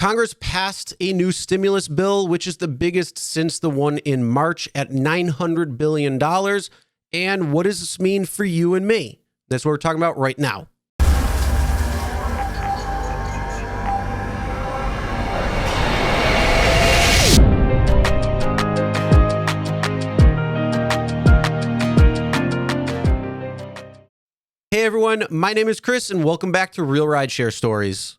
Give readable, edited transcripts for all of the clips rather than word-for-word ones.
Congress passed a new stimulus bill, which is the biggest since the one in March at $900 billion. And what does this mean for you and me? That's what we're talking about right now. Hey everyone, my name is Chris and welcome back to Real Rideshare Stories.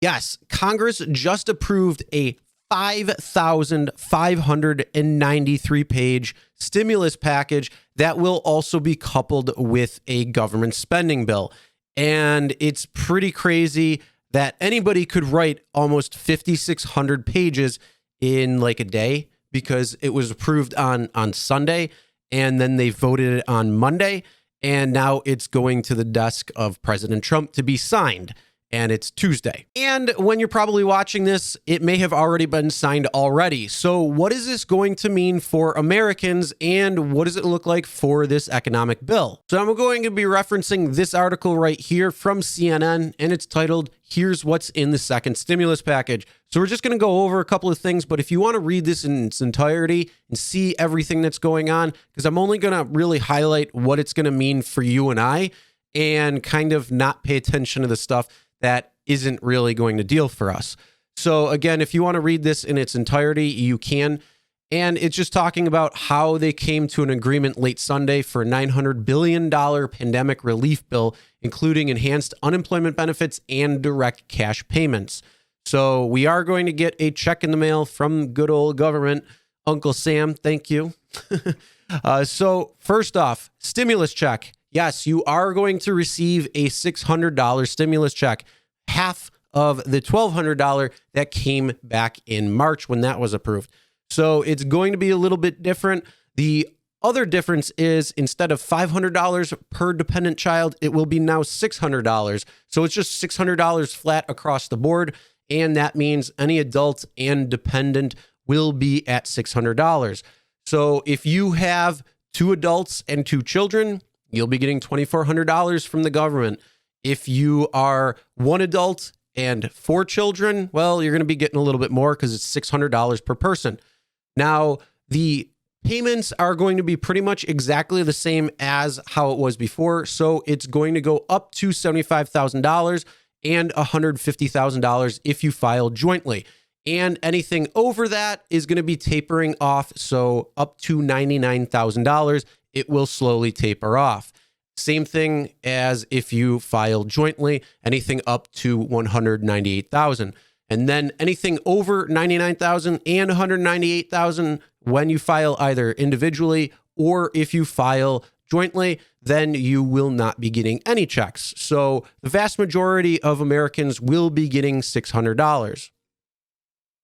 Yes, Congress just approved a 5,593-page stimulus package that will also be coupled with a government spending bill. And it's pretty crazy that anybody could write almost 5,600 pages in like a day because it was approved on Sunday and then they voted it on Monday. And now it's going to the desk of President Trump to be signed. And it's Tuesday. And when you're probably watching this, it may have already been signed already. So what is this going to mean for Americans and what does it look like for this economic bill? So I'm going to be referencing this article right here from CNN and it's titled, "Here's What's in the Second Stimulus Package." So we're just going to go over a couple of things, but if you want to read this in its entirety and see everything that's going on, because I'm only going to really highlight what it's going to mean for you and I and kind of not pay attention to the stuff that isn't really going to deal for us. So again, if you want to read this in its entirety, you can. And it's just talking about how they came to an agreement late Sunday for a $900 billion pandemic relief bill, including enhanced unemployment benefits and direct cash payments. So we are going to get a check in the mail from good old government. Uncle Sam, thank you. So first off, stimulus check. Yes, you are going to receive a $600 stimulus check, half of the $1,200 that came back in March when that was approved. So it's going to be a little bit different. The other difference is instead of $500 per dependent child, it will be now $600. So it's just $600 flat across the board. And that means any adult and dependent will be at $600. So if you have 2 adults and 2 children, you'll be getting $2,400 from the government. If you are 1 adult and 4 children, well, you're going to be getting a little bit more because it's $600 per person. Now, the payments are going to be pretty much exactly the same as how it was before. So it's going to go up to $75,000 and $150,000 if you file jointly. And anything over that is going to be tapering off. So up to $99,000. It will slowly taper off. Same thing as if you file jointly, anything up to $198,000. And then anything over $99,000 and $198,000 when you file either individually or if you file jointly, then you will not be getting any checks. So the vast majority of Americans will be getting $600.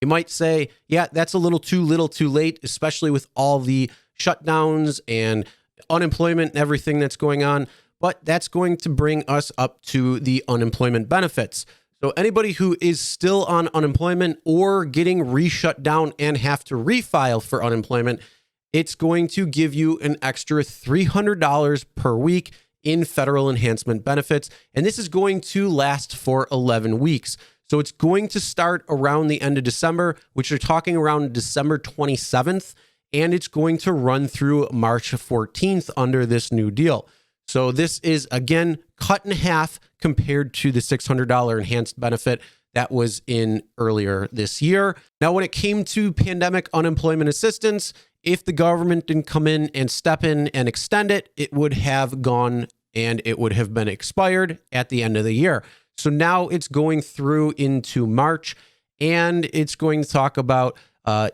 You might say, yeah, that's a little too late, especially with all the shutdowns and unemployment and everything that's going on, but that's going to bring us up to the unemployment benefits. So anybody who is still on unemployment or getting re-shut down and have to refile for unemployment, it's going to give you an extra $300 per week in federal enhancement benefits. And this is going to last for 11 weeks. So it's going to start around the end of December, which you're talking around December 27th. And it's going to run through March 14th under this new deal. So this is, again, cut in half compared to the $600 enhanced benefit that was in earlier this year. Now, when it came to pandemic unemployment assistance, if the government didn't come in and step in and extend it, it would have gone and it would have been expired at the end of the year. So now it's going through into March and it's going to talk about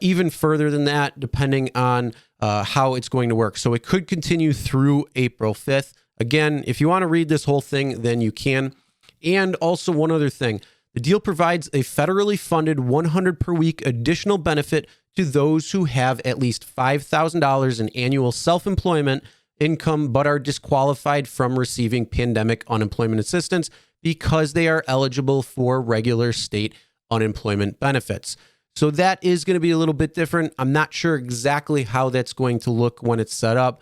even further than that, depending on how it's going to work. So it could continue through April 5th. Again, if you want to read this whole thing, then you can. And also one other thing, the deal provides a federally funded $100 per week additional benefit to those who have at least $5,000 in annual self-employment income, but are disqualified from receiving pandemic unemployment assistance because they are eligible for regular state unemployment benefits. So that is going to be a little bit different. I'm not sure exactly how that's going to look when it's set up.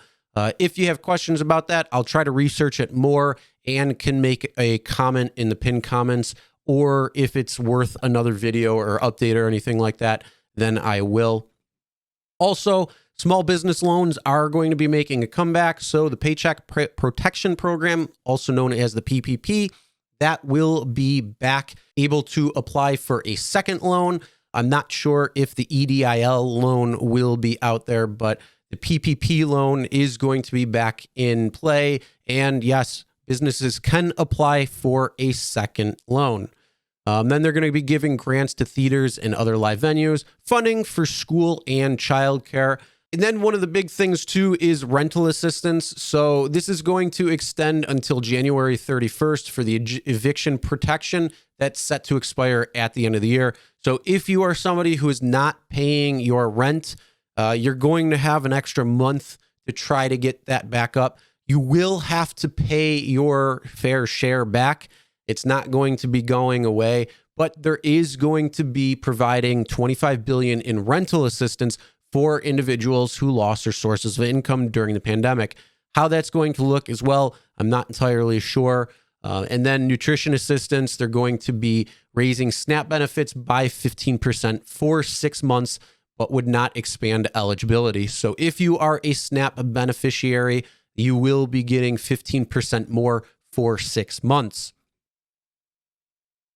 If you have questions about that, I'll try to research it more and can make a comment in the pinned comments or if it's worth another video or update or anything like that, then I will. Also, small business loans are going to be making a comeback. So the Paycheck Protection Program, also known as the PPP, that will be back, able to apply for a second loan. I'm not sure if the EDIL loan will be out there, but the PPP loan is going to be back in play. And yes, businesses can apply for a second loan. Then they're going to be giving grants to theaters and other live venues, funding for school and childcare. And then one of the big things too is rental assistance. So this is going to extend until January 31st for the eviction protection that's set to expire at the end of the year. So if you are somebody who is not paying your rent, you're going to have an extra month to try to get that back up. You will have to pay your fair share back. It's not going to be going away, but there is going to be providing $25 billion in rental assistance for individuals who lost their sources of income during the pandemic. How that's going to look as well, I'm not entirely sure. And then nutrition assistance, they're going to be raising SNAP benefits by 15% for 6 months, but would not expand eligibility. So if you are a SNAP beneficiary, you will be getting 15% more for 6 months.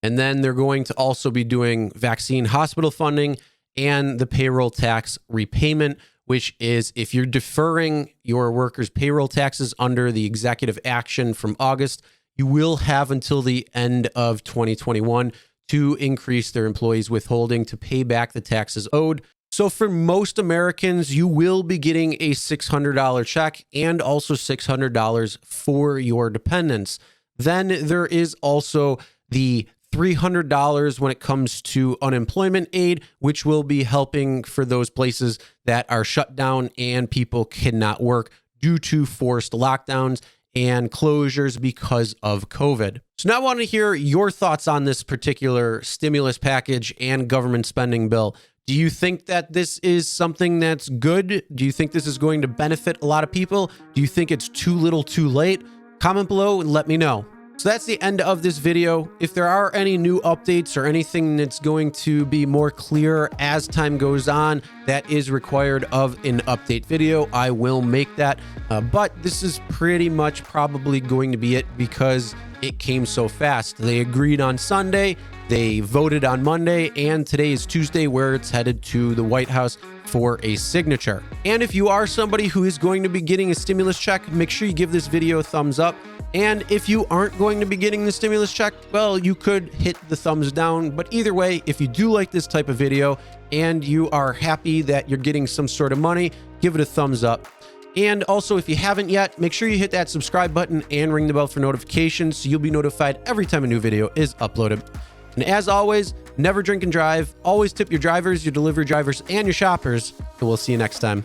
And then they're going to also be doing vaccine hospital funding and the payroll tax repayment, which is if you're deferring your workers' payroll taxes under the executive action from August, you will have until the end of 2021 to increase their employees' withholding to pay back the taxes owed. So for most Americans, you will be getting a $600 check and also $600 for your dependents. Then there is also the $300 when it comes to unemployment aid, which will be helping for those places that are shut down and people cannot work due to forced lockdowns and closures because of COVID. So now I want to hear your thoughts on this particular stimulus package and government spending bill. Do you think that this is something that's good? Do you think this is going to benefit a lot of people? Do you think it's too little too late? Comment below and let me know. So that's the end of this video. If there are any new updates or anything that's going to be more clear as time goes on that is required of an update video, I will make that. But this is pretty much probably going to be it because it came so fast. They agreed on Sunday, they voted on Monday, and today is Tuesday where it's headed to the White House for a signature. And if you are somebody who is going to be getting a stimulus check, make sure you give this video a thumbs up. And if you aren't going to be getting the stimulus check, well, you could hit the thumbs down. But either way, if you do like this type of video and you are happy that you're getting some sort of money, give it a thumbs up. And also, if you haven't yet, make sure you hit that subscribe button and ring the bell for notifications so you'll be notified every time a new video is uploaded. And as always, never drink and drive. Always tip your drivers, your delivery drivers, and your shoppers. And we'll see you next time.